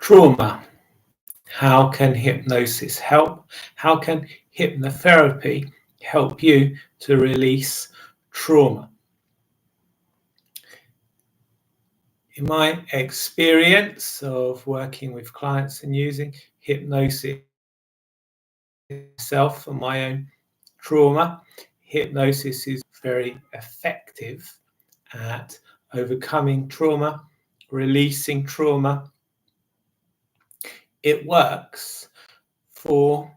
Trauma. How can hypnosis help? How can hypnotherapy help you to release trauma? In my experience of working with clients and using hypnosis myself for my own trauma, hypnosis is very effective at overcoming trauma, releasing trauma. It works for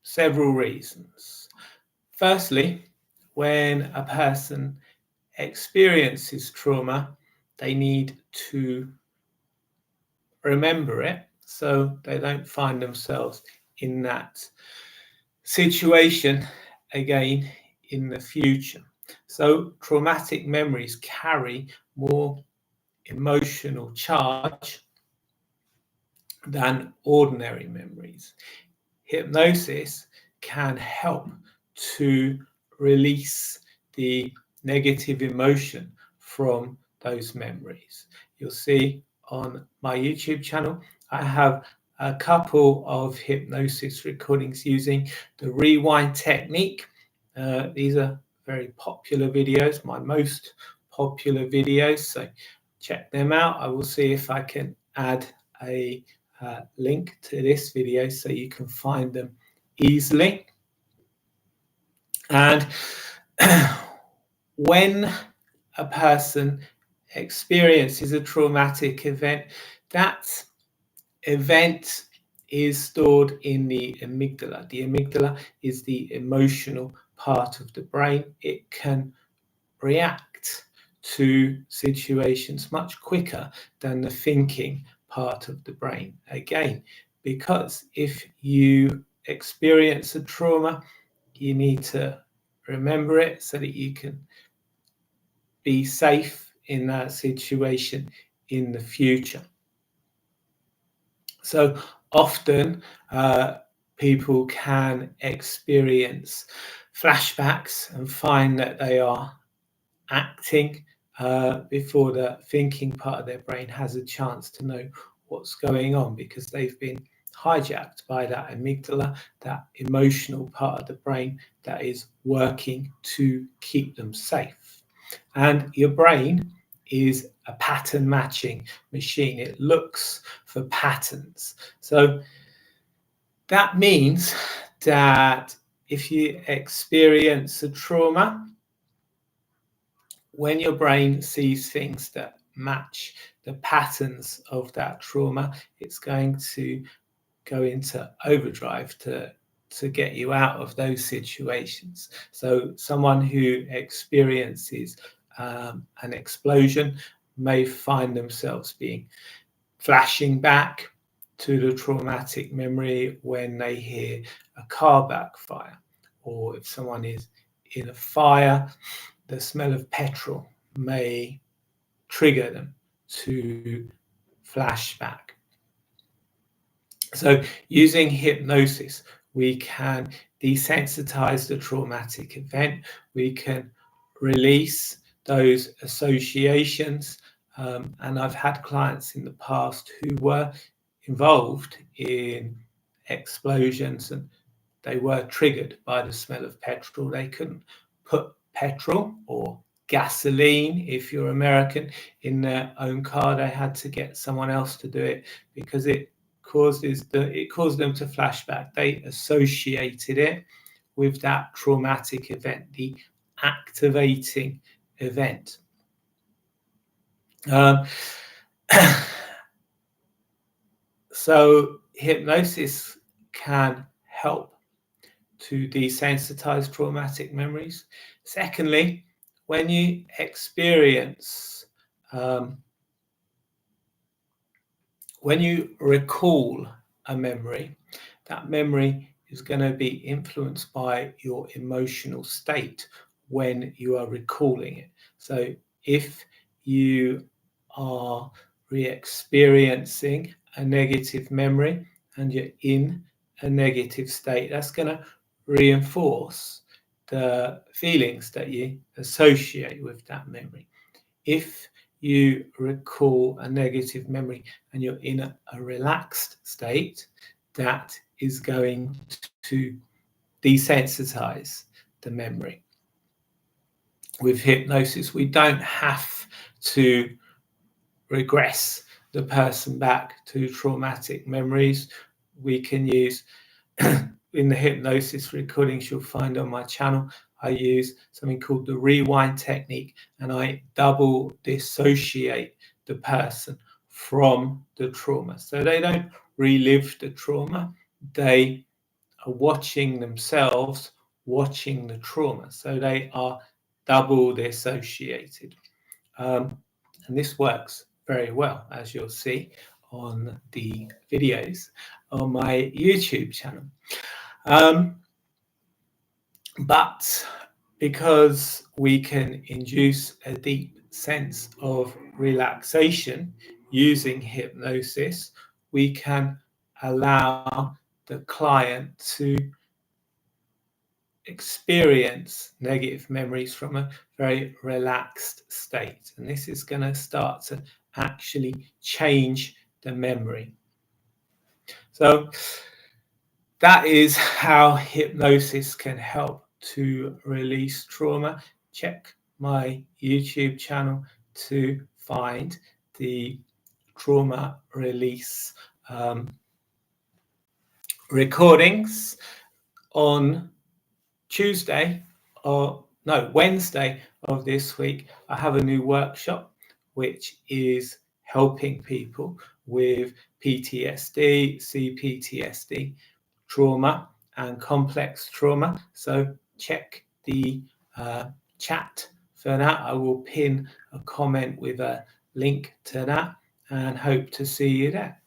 several reasons. Firstly, when a person experiences trauma, they need to remember it so they don't find themselves in that situation again in the future. So traumatic memories carry more emotional charge than ordinary memories. Hypnosis can help to release the negative emotion from those memories. You'll see on my YouTube channel, I have a couple of hypnosis recordings using the rewind technique. These are very popular videos, my most popular videos, so check them out. I will see if I can add a link to this video so you can find them easily. And when a person experiences a traumatic event, that event is stored in the amygdala. The amygdala is the emotional part of the brain. It can react to situations much quicker than the thinking part of the brain. Again, because if you experience a trauma, you need to remember it so that you can be safe in that situation in the future. So often people can experience flashbacks and find that they are acting before the thinking part of their brain has a chance to know what's going on, because they've been hijacked by that amygdala, that emotional part of the brain that is working to keep them safe. And your brain is a pattern matching machine. It looks for patterns. So that means that if you experience a trauma, when your brain sees things that match the patterns of that trauma, it's going to go into overdrive to get you out of those situations. So someone who experiences an explosion may find themselves flashing back to the traumatic memory when they hear a car backfire, or if someone is in a fire, the smell of petrol may trigger them to flashback. So using hypnosis, we can desensitize the traumatic event. We can release those associations. And I've had clients in the past who were involved in explosions and they were triggered by the smell of petrol. They couldn't put petrol or gasoline, if you're American, in their own car. They had to get someone else to do it because it caused them to flashback. They associated it with that traumatic event, the activating event. So hypnosis can help to desensitize traumatic memories. Secondly, when you experience, when you recall a memory, that memory is going to be influenced by your emotional state when you are recalling it. So if you are re-experiencing a negative memory and you're in a negative state, that's going to reinforce the feelings that you associate with that memory. If you recall a negative memory and you're in a relaxed state, that is going to desensitize the memory. With hypnosis, we don't have to regress the person back to traumatic memories. We can use, in the hypnosis recordings you'll find on my channel, I use something called the rewind technique, and I double dissociate the person from the trauma. So they don't relive the trauma, they are watching themselves, watching the trauma. So they are double dissociated. And this works very well, as you'll see on the videos on my YouTube channel. But because we can induce a deep sense of relaxation using hypnosis, we can allow the client to experience negative memories from a very relaxed state. And this is going to start to actually change the memory. So that is how hypnosis can help to release trauma. Check my YouTube channel to find the trauma release recordings. On Wednesday of this week, I have a new workshop which is helping people with PTSD, CPTSD, trauma and complex trauma. So check the chat for that. I will pin a comment with a link to that and hope to see you there.